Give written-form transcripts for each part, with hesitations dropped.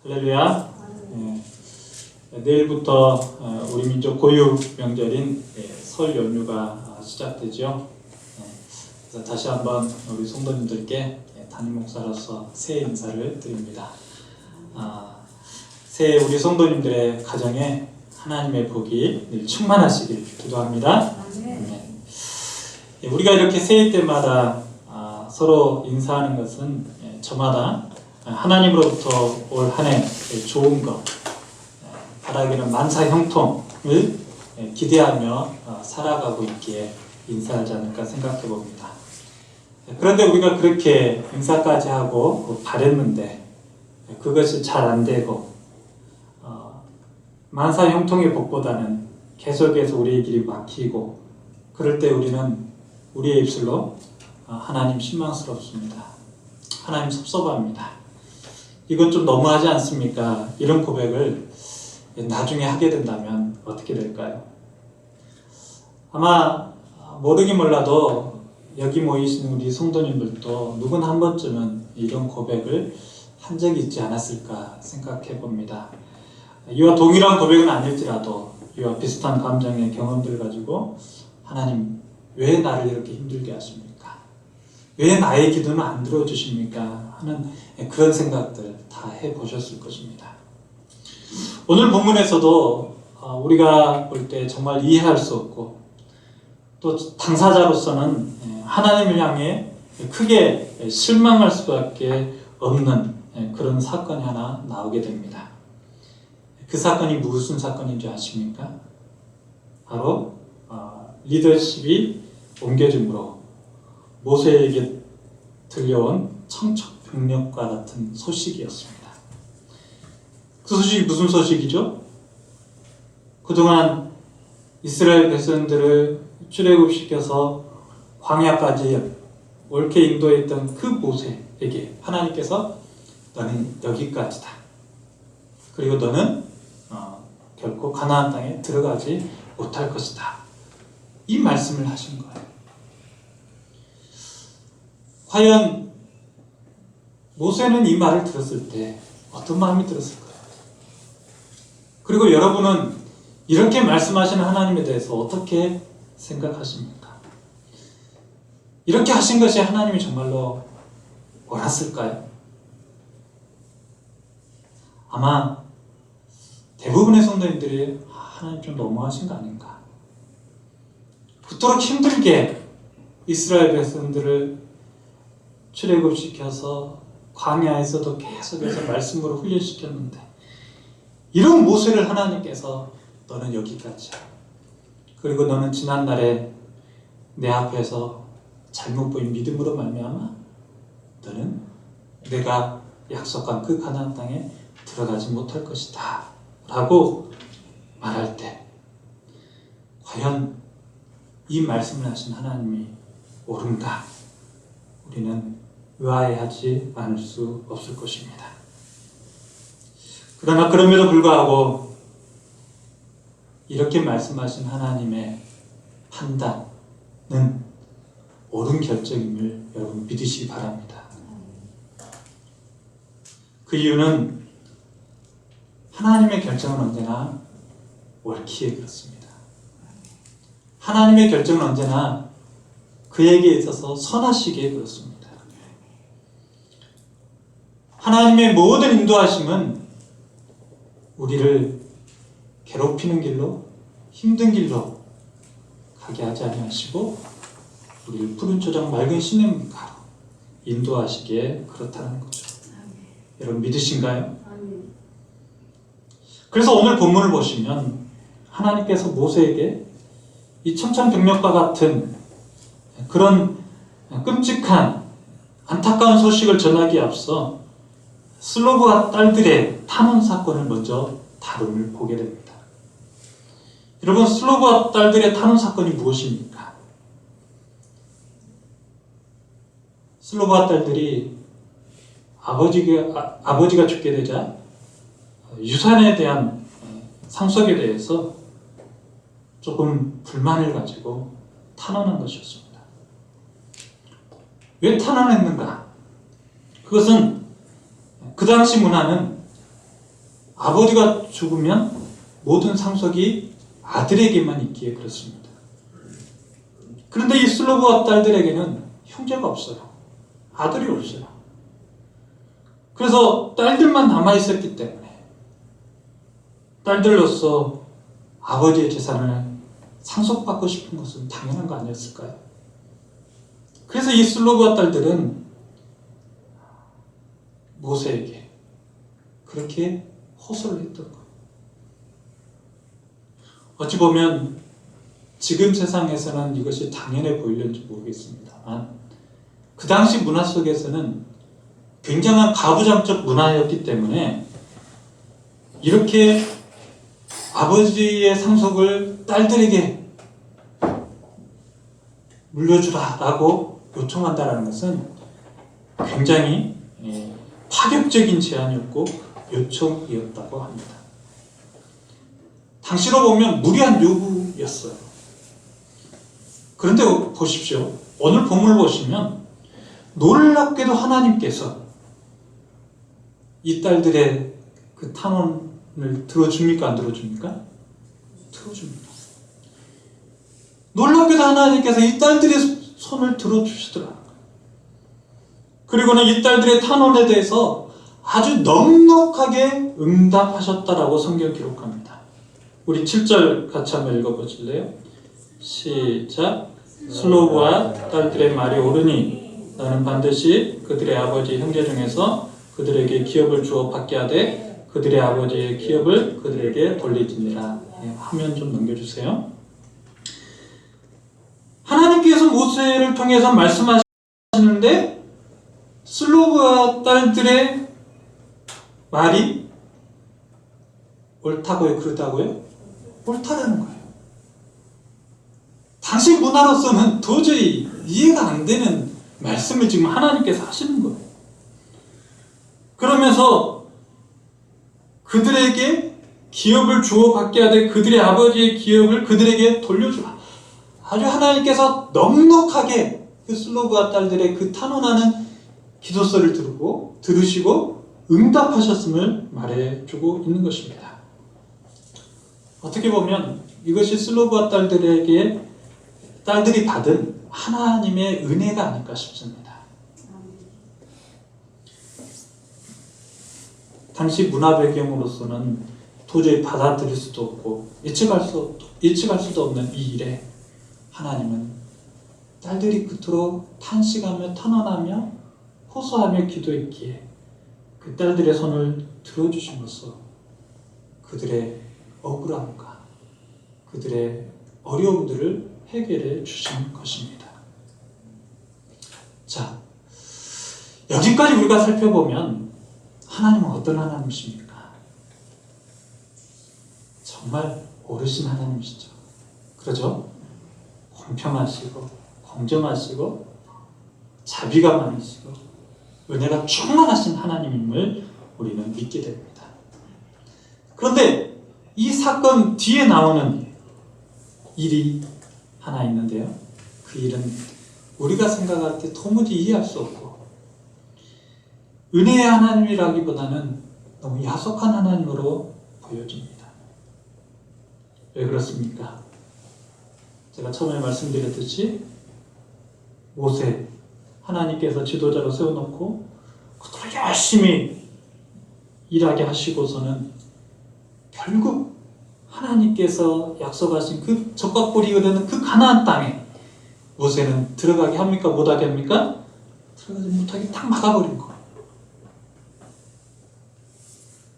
할렐루야. 내일부터 우리 민족 고유 명절인 설 연휴가 시작되죠. 그래서 다시 한번 우리 성도님들께 담임 목사로서 새해 인사를 드립니다. 새해 우리 성도님들의 가정에 하나님의 복이 늘 충만하시길 기도합니다. 우리가 이렇게 새해 때마다 서로 인사하는 것은 저마다 하나님으로부터 올 한 해 좋은 것, 바라기는 만사 형통을 기대하며 살아가고 있기에 인사하지 않을까 생각해 봅니다. 그런데 우리가 그렇게 인사까지 하고 바랬는데 그것이 잘 안 되고 만사 형통의 복보다는 계속해서 우리의 길이 막히고 그럴 때 우리는 우리의 입술로 하나님 실망스럽습니다. 하나님 섭섭합니다. 이건 좀 너무하지 않습니까? 이런 고백을 나중에 하게 된다면 어떻게 될까요? 아마 모르긴 몰라도 여기 모이신 우리 성도님들도 누구나 한 번쯤은 이런 고백을 한 적이 있지 않았을까 생각해 봅니다. 이와 동일한 고백은 아닐지라도 이와 비슷한 감정의 경험들을 가지고 하나님 왜 나를 이렇게 힘들게 하십니까? 왜 나의 기도는 안 들어주십니까? 하는 그런 생각들 다 해보셨을 것입니다. 오늘 본문에서도 우리가 볼 때 정말 이해할 수 없고 또 당사자로서는 하나님을 향해 크게 실망할 수밖에 없는 그런 사건이 하나 나오게 됩니다. 그 사건이 무슨 사건인지 아십니까? 바로 리더십이 옮겨짐으로 모세에게 들려온 청천벽력과 같은 소식이었습니다. 그 소식이 무슨 소식이죠? 그동안 이스라엘 백성들을 출애굽시켜서 광야까지 옳게 인도했던 그 모세에게 하나님께서 너는 여기까지다. 그리고 너는 결코 가나안 땅에 들어가지 못할 것이다. 이 말씀을 하신 거예요. 과연 모세는 이 말을 들었을 때 어떤 마음이 들었을까요? 그리고 여러분은 이렇게 말씀하시는 하나님에 대해서 어떻게 생각하십니까? 이렇게 하신 것이 하나님이 정말로 옳았을까요? 아마 대부분의 성도님들이 하나님 좀 너무하신 거 아닌가? 그토록 힘들게 이스라엘 백성들을 출애굽시켜서 광야에서도 계속해서 말씀으로 훈련시켰는데 이런 모세를 하나님께서 너는 여기까지야. 그리고 너는 지난날에 내 앞에서 잘못 보인 믿음으로 말미암아 너는 내가 약속한 그 가나안 땅에 들어가지 못할 것이다 라고 말할 때 과연 이 말씀을 하신 하나님이 옳은가? 우리는 의아해하지 않을 수 없을 것입니다. 그러나 그럼에도 불구하고 이렇게 말씀하신 하나님의 판단은 옳은 결정임을 여러분 믿으시기 바랍니다. 그 이유는 하나님의 결정은 언제나 옳기에 그렇습니다. 하나님의 결정은 언제나 그에게 있어서 선하시기에 그렇습니다. 하나님의 모든 인도하심은 우리를 괴롭히는 길로, 힘든 길로 가게 하지 아니하시고 우리를 푸른 초장 맑은 시냇가로 인도하시기에 그렇다는 거죠. 여러분 믿으신가요? 그래서 오늘 본문을 보시면 하나님께서 모세에게 이 청천벽력과 같은 그런 끔찍한 안타까운 소식을 전하기에 앞서 슬로브와 딸들의 탄원 사건을 먼저 다rum을 보게 됩니다. 여러분 슬로브와 딸들의 탄원 사건이 무엇입니까? 슬로브와 딸들이 아버지가 죽게 되자 유산에 대한 상속에 대해서 조금 불만을 가지고 탄원한 것이었습니다. 왜 탄원했는가? 그것은 그 당시 문화는 아버지가 죽으면 모든 상속이 아들에게만 있기에 그렇습니다. 그런데 이 슬로브와 딸들에게는 형제가 없어요. 아들이 없어요. 그래서 딸들만 남아있었기 때문에 딸들로서 아버지의 재산을 상속받고 싶은 것은 당연한 거 아니었을까요? 그래서 이 슬로브와 딸들은 모세에게 그렇게 호소를 했던 거예요. 어찌 보면 지금 세상에서는 이것이 당연해 보이는지 모르겠습니다만 그 당시 문화 속에서는 굉장한 가부장적 문화였기 때문에 이렇게 아버지의 상속을 딸들에게 물려주라라고 요청한다는 것은 굉장히 파격적인 제안이었고 요청이었다고 합니다. 당시로 보면 무리한 요구였어요. 그런데 보십시오. 오늘 본문을 보시면 놀랍게도 하나님께서 이 딸들의 그 탄원을 들어줍니까? 안 들어줍니까? 들어줍니다. 놀랍게도 하나님께서 이 딸들의 손을 들어주시더라. 그리고는 이 딸들의 탄원에 대해서 아주 넉넉하게 응답하셨다라고 성경 기록합니다. 우리 7절 같이 한번 읽어보실래요? 시작. 슬로브와 딸들의 말이 옳으니 너는 반드시 그들의 아버지 형제 중에서 그들에게 기업을 주어 받게 하되 그들의 아버지의 기업을 그들에게 돌리지니라. 화면 좀 넘겨주세요. 하나님께서 모세를 통해서 말씀하시는데 슬로브와 딸들의 말이 옳다고요? 그렇다고요? 옳다라는 거예요. 당시 문화로서는 도저히 이해가 안 되는 말씀을 지금 하나님께서 하시는 거예요. 그러면서 그들에게 기업을 주어 받게 하되 그들의 아버지의 기업을 그들에게 돌려주라. 아주 하나님께서 넉넉하게 그 슬로브와 딸들의 그 탄원하는 기도서를 들으시고 응답하셨음을 말해주고 있는 것입니다. 어떻게 보면 이것이 슬로브와 딸들이 받은 하나님의 은혜가 아닐까 싶습니다. 당시 문화 배경으로서는 도저히 받아들일 수도 없고 예측할 수도 없는 이 일에 하나님은 딸들이 그토록 탄식하며 탄원하며 호소하며 기도했기에 그 딸들의 손을 들어주심으로써 그들의 억울함과 그들의 어려움들을 해결해 주신 것입니다. 자, 여기까지 우리가 살펴보면 하나님은 어떤 하나님이십니까? 정말 어르신 하나님이시죠. 그렇죠? 공평하시고 공정하시고 자비가 많으시고 은혜가 충만하신 하나님임을 우리는 믿게 됩니다. 그런데 이 사건 뒤에 나오는 일이 하나 있는데요. 그 일은 우리가 생각할 때 도무지 이해할 수 없고 은혜의 하나님이라기보다는 너무 야속한 하나님으로 보여집니다. 왜 그렇습니까? 제가 처음에 말씀드렸듯이 모세 하나님께서 지도자로 세워놓고 그들을 열심히 일하게 하시고서는 결국 하나님께서 약속하신 그 젖과 꿀이 흐르는 그 가나안 땅에 모세는 들어가게 합니까? 못하게 합니까? 들어가지 못하게 딱 막아버린 거예요.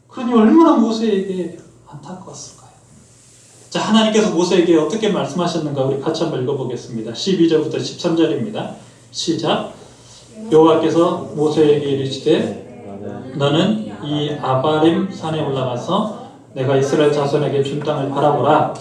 그러니 얼마나 모세에게 안타까웠을까요? 자, 하나님께서 모세에게 어떻게 말씀하셨는가 우리 같이 한번 읽어보겠습니다. 12절부터 13절입니다. 시작. 여호와께서 모세에게 이르시되 너는 이 아바림 산에 올라가서 내가 이스라엘 자손에게 준 땅을 바라보라.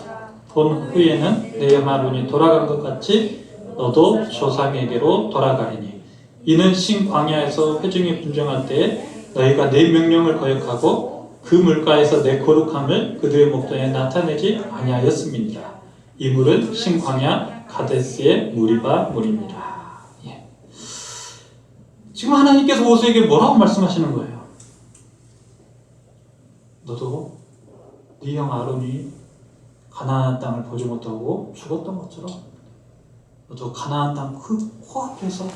본 후에는 내 마음이 돌아간 것 같이 너도 조상에게로 돌아가리니 이는 신 광야에서 회중이 분정할 때에 너희가 내 명령을 거역하고 그 물가에서 내 거룩함을 그들의 목전에 나타내지 아니하였음이니라. 이 물은 신 광야 가데스의 무리바 물입니다. 지금 하나님께서 모세에게 뭐라고 말씀하시는 거예요? 너도 네 형 아론이 가나안 땅을 보지 못하고 죽었던 것처럼 너도 가나안 땅 그 코앞에서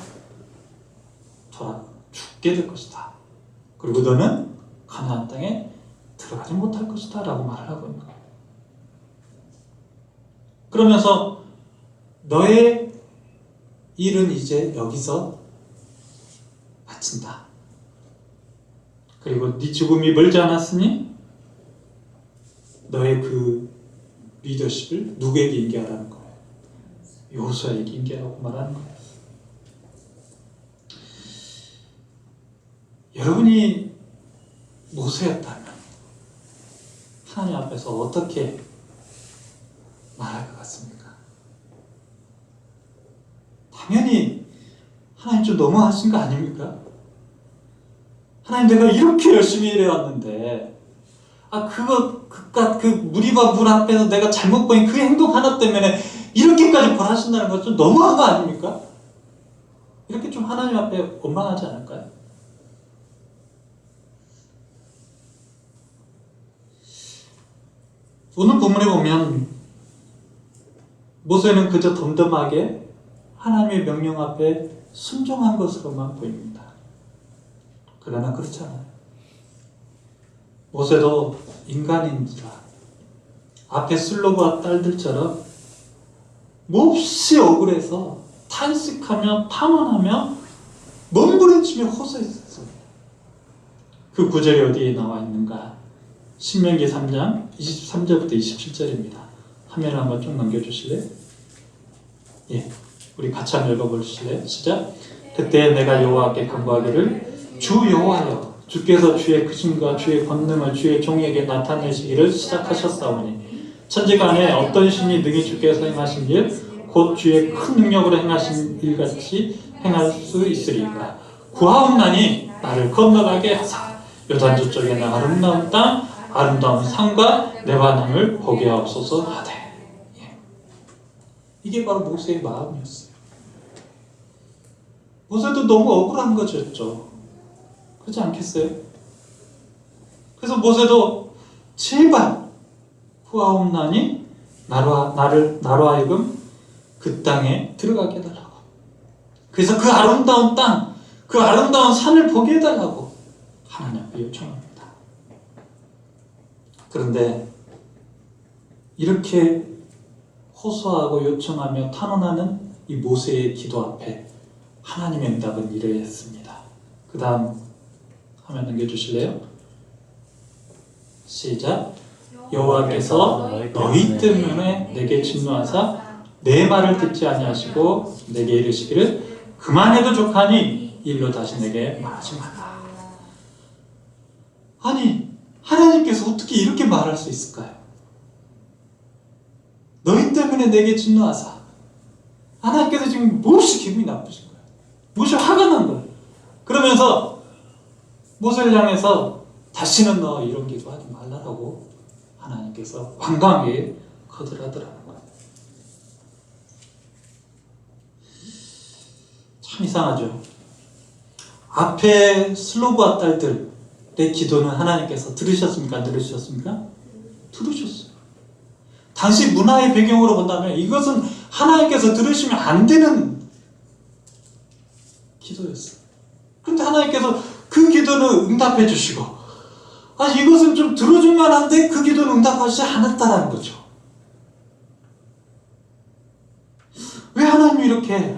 죽게 될 것이다. 그리고 너는 가나안 땅에 들어가지 못할 것이다 라고 말을 하고 있는 거예요. 그러면서 너의 일은 이제 여기서 마친다. 그리고 네 죽음이 멀지 않았으니 너의 그 리더십을 누구에게 인계하라는 거예요? 여호수아에게 인계하라고 말하는 거예요. 여러분이 모세였다면 하나님 앞에서 어떻게 말할 것 같습니까? 당연히 하나님 좀 너무하신 거 아닙니까? 하나님 내가 이렇게 열심히 일해왔는데 그 무리바 물 앞에서 내가 잘못 보인 그 행동 하나 때문에 이렇게까지 벌하신다는 건 좀 너무한 거 아닙니까? 이렇게 좀 하나님 앞에 원망하지 않을까요? 오늘 본문에 보면 모세는 그저 덤덤하게 하나님의 명령 앞에 순종한 것으로만 보입니다. 그러나 그렇지 않아요. 모세도 인간인지라 앞에 슬로브와 딸들처럼 몹시 억울해서 탄식하며 파문하며 몸부림치며 호소했습니다. 그 구절이 어디에 나와 있는가? 신명기 3장 23절부터 27절입니다. 화면을 한번 좀 넘겨주실래요? 예, 우리 같이 한번 읽어보실래요? 시작. 그때 내가 여호와께 간구하기를 주 여호와여, 주께서 주의 크심과 주의 권능을 주의 종에게 나타내시기를 시작하셨사오니 천지간에 어떤 신이 능히 주께서 행하신 일 곧 주의 큰 능력으로 행하신 일같이 행할 수 있으리까? 구하옵나니 나를 건너가게 하사 요단 저쪽에는 아름다운 땅 아름다운 산과 레바논을 보게 하옵소서 하되. 예. 이게 바로 모세의 마음이었어요. 모세도 너무 억울한 거였죠. 그렇지 않겠어요? 그래서 모세도 제발 구하옵나니 나로 하여금 그 땅에 들어가게 해달라고. 그래서 그 아름다운 땅, 그 아름다운 산을 보게 해달라고 하나님 앞에 요청합니다. 그런데 이렇게 호소하고 요청하며 탄원하는 이 모세의 기도 앞에 하나님의 응답은 이러했습니다. 그 다음 화면 넘겨주실래요? 시작. 여호와께서 너희 때문에 내게 진노하사 내 말을 듣지 아니하시고 내게 이르시기를 그만해도 족하니 일로 다시 내게 말하지 말라. 아니 하나님께서 어떻게 이렇게 말할 수 있을까요? 너희 때문에 내게 진노하사. 하나님께서 지금 몹시 기분이 나쁘신 거예요. 몹시 화가 난 거예요. 그러면서 모세를 향해서 다시는 너 이런 기도하지 말라라고 하나님께서 완강하게 거절하더라는 거예요. 참 이상하죠. 앞에 슬로브와 딸들의 기도는 하나님께서 들으셨습니까? 안 들으셨습니까? 들으셨어요. 당시 문화의 배경으로 본다면 이것은 하나님께서 들으시면 안 되는 기도였어요. 그런데 하나님께서 그 기도는 응답해 주시고, 이것은 좀 들어줄 만한데 그 기도는 응답하지 않았다라는 거죠. 왜 하나님이 이렇게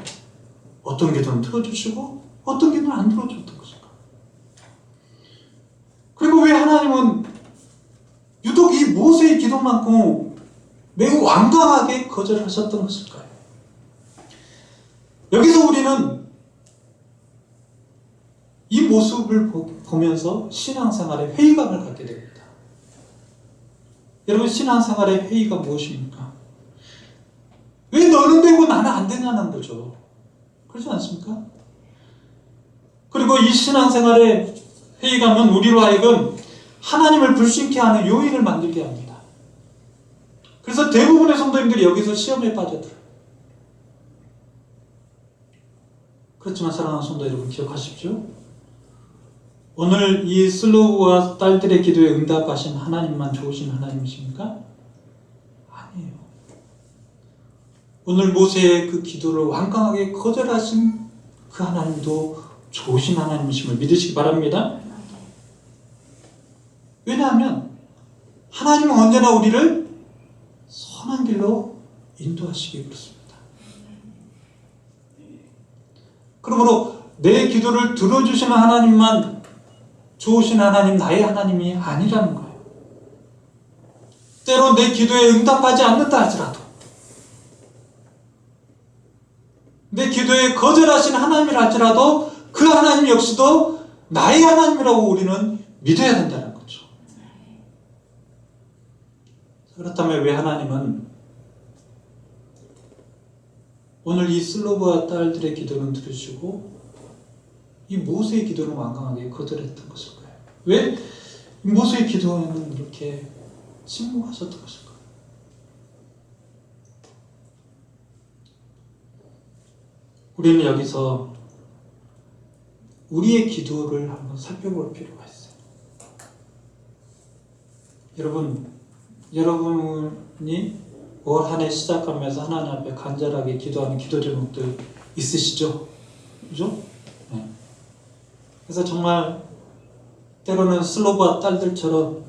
어떤 기도는 들어주시고 어떤 기도는 안 들어줬던 것일까? 그리고 왜 하나님은 유독 이 모세의 기도만큼 매우 완강하게 거절하셨던 것일까요? 여기서 우리는 이 모습을 보면서 신앙생활에 회의감을 갖게 됩니다. 여러분, 신앙생활의 회의가 무엇입니까? 왜 너는 되고 나는 안 되냐는 거죠. 그렇지 않습니까? 그리고 이 신앙생활의 회의감은 우리로 하여금 하나님을 불신케 하는 요인을 만들게 합니다. 그래서 대부분의 성도님들이 여기서 시험에 빠져들어요. 그렇지만 사랑하는 성도 여러분, 기억하십시오. 오늘 이 슬로우와 딸들의 기도에 응답하신 하나님만 좋으신 하나님이십니까? 아니에요. 오늘 모세의 그 기도를 완강하게 거절하신 그 하나님도 좋으신 하나님이심을 믿으시기 바랍니다. 왜냐하면 하나님은 언제나 우리를 선한 길로 인도하시기 그렇습니다. 그러므로 내 기도를 들어주시는 하나님만 좋으신 하나님, 나의 하나님이 아니라는 거예요. 때로 내 기도에 응답하지 않는다 할지라도, 내 기도에 거절하신 하나님이라 할지라도 그 하나님 역시도 나의 하나님이라고 우리는 믿어야 된다는 거죠. 그렇다면 왜 하나님은 오늘 이 슬로브와 딸들의 기도는 들으시고 이 모세의 기도는 완강하게 거절했던 것일까요? 왜 모세의 기도에는 이렇게 침묵하셨던 것일까요? 우리는 여기서 우리의 기도를 한번 살펴볼 필요가 있어요. 여러분이 올 한 해 시작하면서 하나님 앞에 간절하게 기도하는 기도 제목들 있으시죠? 그죠? 네. 그래서 정말 때로는 슬로바 딸들처럼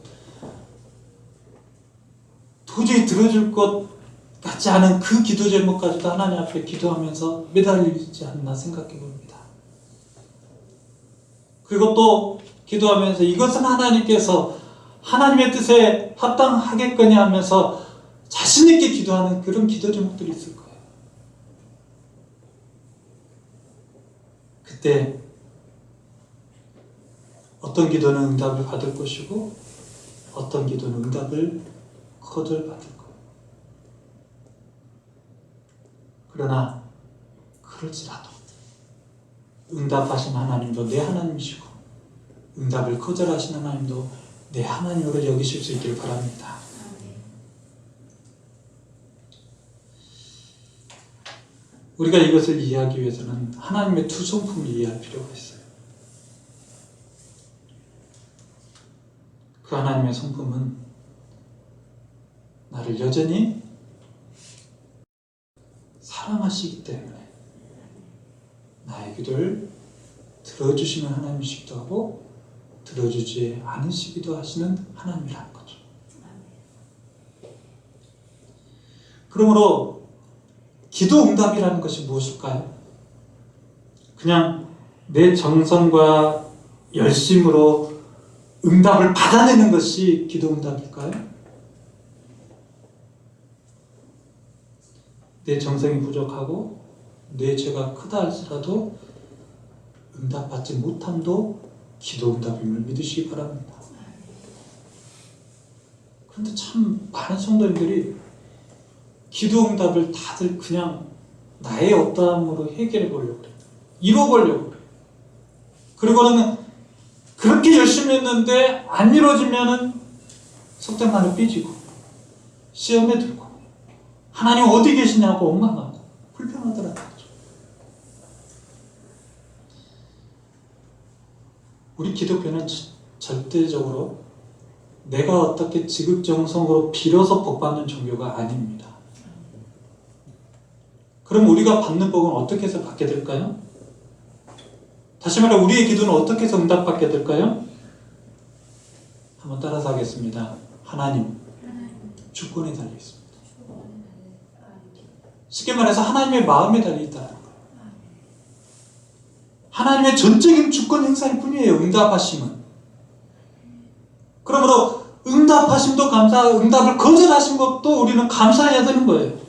도저히 들어줄 것 같지 않은 그 기도 제목까지도 하나님 앞에 기도하면서 매달리지 않나 생각해 봅니다. 그리고 또 기도하면서 이것은 하나님께서 하나님의 뜻에 합당하겠거니 하면서 자신 있게 기도하는 그런 기도 제목들이 있을 거예요. 그때 어떤 기도는 응답을 받을 것이고 어떤 기도는 응답을 거절받을 거예요. 그러나 그럴지라도 응답하신 하나님도 내 하나님이시고 응답을 거절하신 하나님도 내 하나님으로 여기실 수 있기를 바랍니다. 우리가 이것을 이해하기 위해서는 하나님의 두 성품을 이해할 필요가 있어요. 그 하나님의 성품은 나를 여전히 사랑하시기 때문에 나의 기도를 들어주시는 하나님이시기도 하고 들어주지 않으시기도 하시는 하나님이라는 거죠. 그러므로 기도 응답이라는 것이 무엇일까요? 그냥 내 정성과 열심으로 응답을 받아내는 것이 기도 응답일까요? 내 정성이 부족하고 내 죄가 크다 할지라도 응답받지 못함도 기도 응답임을 믿으시기 바랍니다. 그런데 참 많은 성도님들이 기도 응답을 다들 그냥 나의 어떠함으로 해결해 보려고 그래요. 이뤄보려고 그래요. 그리고는 그렇게 열심히 했는데 안 이루어지면은 속된 말로 삐지고 시험에 들고 하나님 어디 계시냐고 원망하고 불평하더라는 거죠. 우리 기독교는 절대적으로 내가 어떻게 지극정성으로 빌어서 복받는 종교가 아닙니다. 그럼 우리가 받는 복은 어떻게 해서 받게 될까요? 다시 말해 우리의 기도는 어떻게 해서 응답받게 될까요? 한번 따라서 하겠습니다. 하나님 주권에 달려 있습니다. 쉽게 말해서 하나님의 마음에 달려 있다는 거예요. 하나님의 전적인 주권 행사일 뿐이에요. 응답하심은. 그러므로 응답하심도 감사하고 응답을 거절하신 것도 우리는 감사해야 되는 거예요.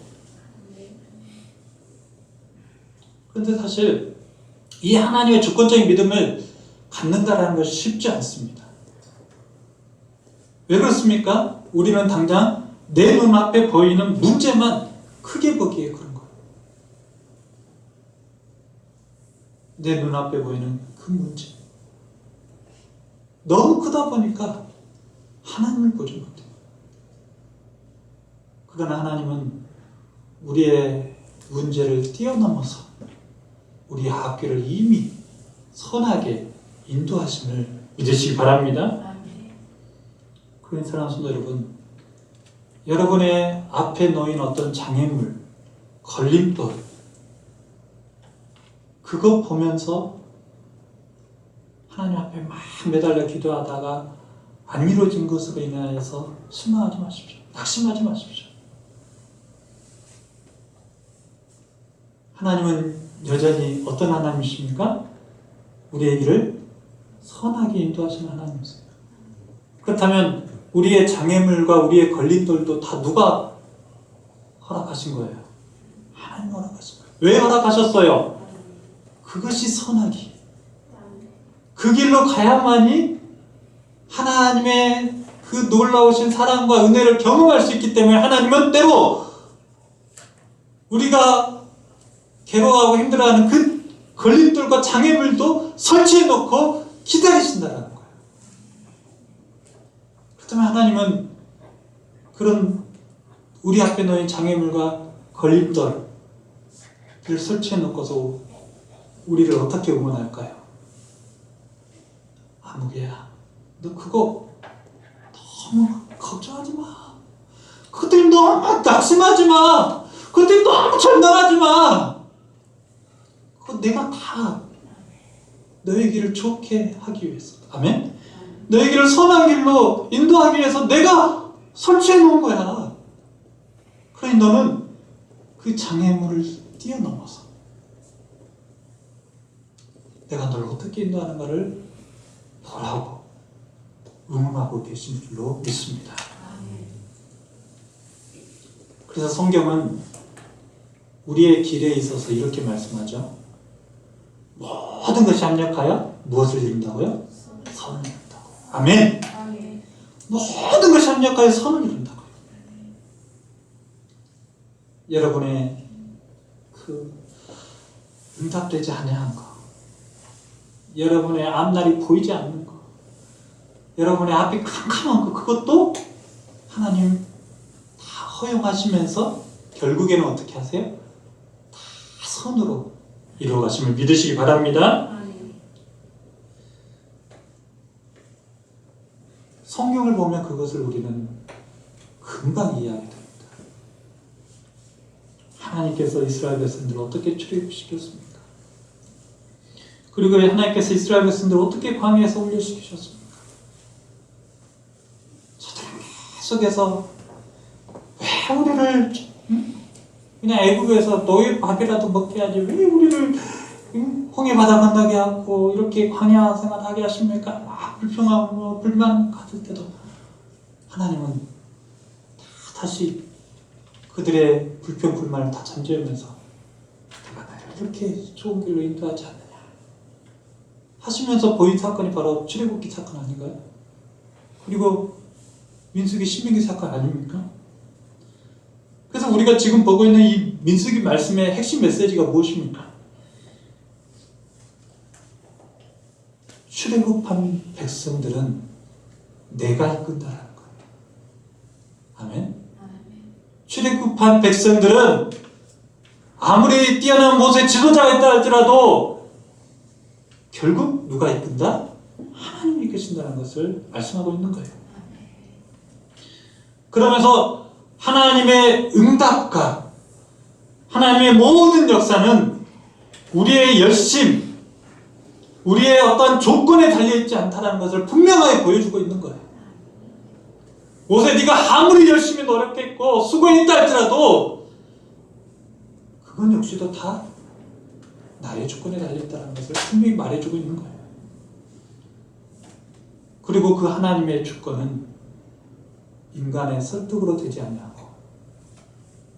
그런데 사실 이 하나님의 주권적인 믿음을 갖는다는 것이 쉽지 않습니다. 왜 그렇습니까? 우리는 당장 내 눈앞에 보이는 문제만 크게 보기에 그런 거예요. 내 눈앞에 보이는 그 문제. 너무 크다 보니까 하나님을 보지 못해요. 그러나 하나님은 우리의 문제를 뛰어넘어서 우리의 앞길을 이미 선하게 인도하심을 믿으시기 바랍니다. 그런 사랑하는 성도 여러분, 여러분의 앞에 놓인 어떤 장애물, 걸림돌, 그거 보면서 하나님 앞에 막 매달려 기도하다가 안 이루어진 것으로 인하여서 실망하지 마십시오. 낙심하지 마십시오. 하나님은 여전히 어떤 하나님이십니까? 우리의 길을 선하게 인도하시는 하나님이세요. 그렇다면 우리의 장애물과 우리의 걸림돌도 다 누가 허락하신 거예요? 하나님 허락하신 거예요. 왜 허락하셨어요? 그것이 선하기. 그 길로 가야만이 하나님의 그 놀라우신 사랑과 은혜를 경험할 수 있기 때문에 하나님은 때로 우리가 괴로워하고 힘들어하는 그 걸림돌과 장애물도 설치해 놓고 기다리신다는 거예요. 그렇다면 하나님은 그런 우리 앞에 놓인 장애물과 걸림돌을 설치해 놓고서 우리를 어떻게 응원할까요? 아무개야, 너 그거 너무 걱정하지 마. 그것 때문에 너무 낙심하지 마. 그것 때문에 너무 절망하지 마. 그거 내가 다 너의 길을 좋게 하기 위해서, 아멘? 너의 길을 선한 길로 인도하기 위해서 내가 설치해 놓은 거야. 그러니 너는 그 장애물을 뛰어넘어서 내가 너를 어떻게 인도하는가를 보라고 응원하고 계신 줄로 믿습니다. 그래서 성경은 우리의 길에 있어서 이렇게 말씀하죠. 모든 것이 합력하여 무엇을 이룬다고요? 선을 이룬다고. 아멘. 모든 것이 합력하여 선을 이룬다고요. 여러분의 그 응답되지 아니한 거, 여러분의 앞날이 보이지 않는 거, 여러분의 앞이 캄캄한 거, 그것도 하나님 다 허용하시면서 결국에는 어떻게 하세요? 다 선으로 이루어가심을 믿으시기 바랍니다. 성경을 보면 그것을 우리는 금방 이해하게 됩니다. 하나님께서 이스라엘 백성들을 어떻게 출애굽시켰습니까? 그리고 하나님께서 이스라엘 백성들을 어떻게 광야에서 훈련시키셨습니까? 저들 계속해서 왜 우리를 그냥 애국에서 너희 밥이라도 먹게 하지 왜 우리를 홍해 바다 건너게 하고 이렇게 광야 생활하게 하십니까? 막 불평하고 불만 가질 때도 하나님은 다시 그들의 불평 불만을 다 잠재우면서 내가 나를 이렇게 좋은 길로 인도하지 않느냐 하시면서 보인 사건이 바로 출애굽기 사건 아닌가요? 그리고 민수기 신명기 사건 아닙니까? 그래서 우리가 지금 보고 있는 이 민수기 말씀의 핵심 메시지가 무엇입니까? 출애굽한 백성들은 내가 이끈다라는 거예요. 아멘? 출애굽한 백성들은 아무리 뛰어난 모세 지도자가 있다 할지라도 결국 누가 이끈다? 하나님이 이끄신다는 것을 말씀하고 있는 거예요. 그러면서 하나님의 응답과 하나님의 모든 역사는 우리의 열심, 우리의 어떤 조건에 달려있지 않다는 것을 분명하게 보여주고 있는 거예요. 모세 네가 아무리 열심히 노력했고 수고했다 할지라도 그건 역시도 다 나의 조건에 달려있다는 것을 분명히 말해주고 있는 거예요. 그리고 그 하나님의 주권은 인간의 설득으로 되지 않냐고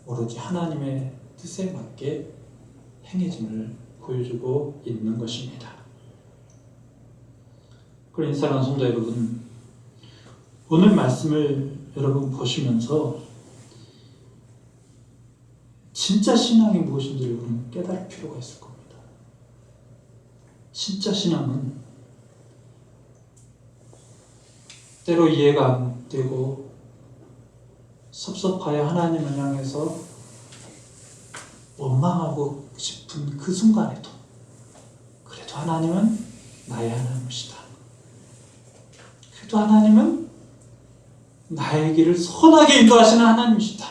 오로지 하나님의 뜻에 맞게 행해짐을 보여주고 있는 것입니다. 그러니 사랑하는 성도 여러분, 오늘 말씀을 여러분 보시면서 진짜 신앙이 무엇인지 여러분 깨달을 필요가 있을 겁니다. 진짜 신앙은 때로 이해가 안 되고 섭섭하여 하나님을 향해서 원망하고 싶은 그 순간에도 그래도 하나님은 나의 하나님이시다. 그래도 하나님은 나의 길을 선하게 인도하시는 하나님이시다.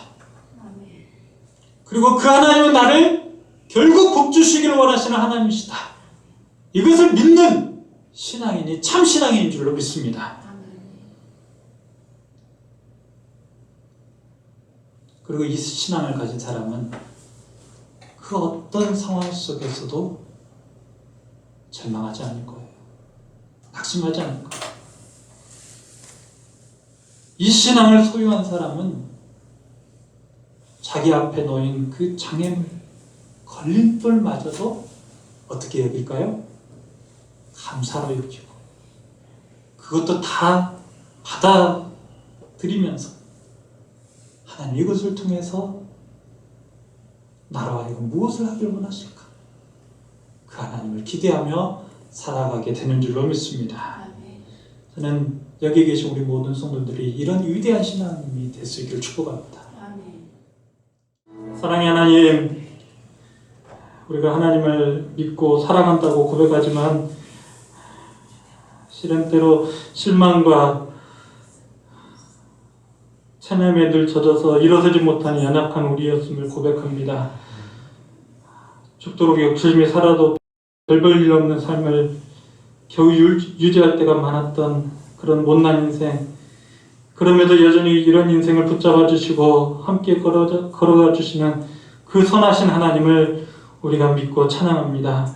그리고 그 하나님은 나를 결국 복 주시기를 원하시는 하나님이시다. 이것을 믿는 신앙인이 참 신앙인 줄로 믿습니다. 그리고 이 신앙을 가진 사람은 그 어떤 상황 속에서도 절망하지 않을 거예요. 낙심하지 않을 거예요. 이 신앙을 소유한 사람은 자기 앞에 놓인 그 장애물, 걸림돌마저도 어떻게 여길까요? 감사로 여기고 그것도 다 받아들이면서 하나님 이것을 통해서 나로 하여금 무엇을 하길 원하실까? 그 하나님을 기대하며 살아가게 되는 줄로 믿습니다. 저는 여기 계신 우리 모든 성도들이 이런 위대한 신앙이 될 수 있기를 축복합니다. 사랑의 하나님, 우리가 하나님을 믿고 사랑한다고 고백하지만 실은 때로 실망과 체념에 늘 젖어서 일어서지 못하는 연약한 우리였음을 고백합니다. 죽도록 욕심이 살아도 별 볼 일 없는 삶을 겨우 유지할 때가 많았던 그런 못난 인생, 그럼에도 여전히 이런 인생을 붙잡아 주시고 함께 걸어가 주시는 그 선하신 하나님을 우리가 믿고 찬양합니다.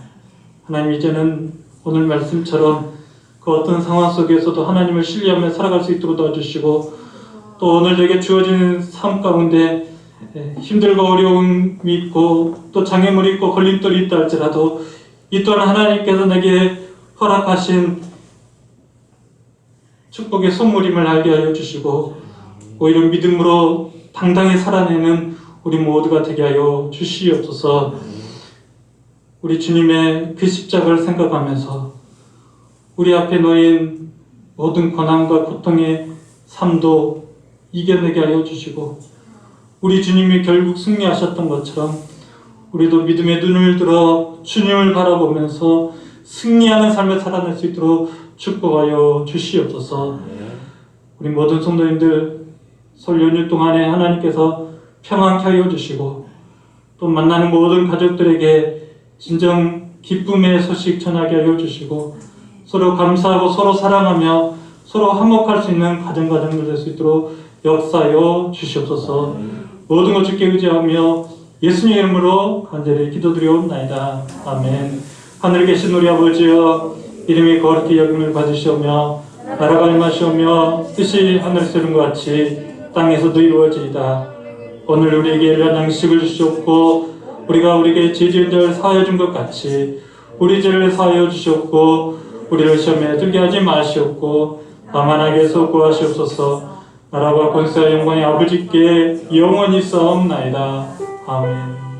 하나님, 이제는 오늘 말씀처럼 그 어떤 상황 속에서도 하나님을 신뢰하며 살아갈 수 있도록 도와주시고, 또 오늘 내게 주어진 삶 가운데 힘들고 어려움이 있고 또 장애물이 있고 걸림돌이 있다 할지라도 이 또한 하나님께서 내게 허락하신 축복의 선물임을 알게 하여 주시고, 오히려 믿음으로 당당히 살아내는 우리 모두가 되게 하여 주시옵소서. 우리 주님의 그 십자가를 생각하면서 우리 앞에 놓인 모든 고난과 고통의 삶도 이겨내게 하여 주시고, 우리 주님이 결국 승리하셨던 것처럼 우리도 믿음의 눈을 들어 주님을 바라보면서 승리하는 삶을 살아낼 수 있도록 축복하여 주시옵소서. 우리 모든 성도님들 설 연휴 동안에 하나님께서 평안케 하여 주시고, 또 만나는 모든 가족들에게 진정 기쁨의 소식 전하게 하여 주시고, 서로 감사하고 서로 사랑하며 서로 화목할 수 있는 가정들 될 수 있도록 역사하여 주시옵소서. 모든 것 주께 의지하며 예수님의 이름으로 간절히 기도드리옵나이다. 아멘. 하늘에 계신 우리 아버지여, 이름이 거룩히 여김을 받으시오며 나라가 임하시오며 뜻이 하늘에서 이룬 것 같이 땅에서도 이루어지이다. 오늘 우리에게 일한 양식을 주시옵고, 우리가 우리에게 죄 지은 자를 사하여 준 것 같이 우리 죄를 사하여 주시옵고, 우리를 시험에 들게 하지 마시옵고 다만 악에서 구하시옵소서. 나라와 권세와 영광의 아버지께 영원히 싸움나이다. 아멘.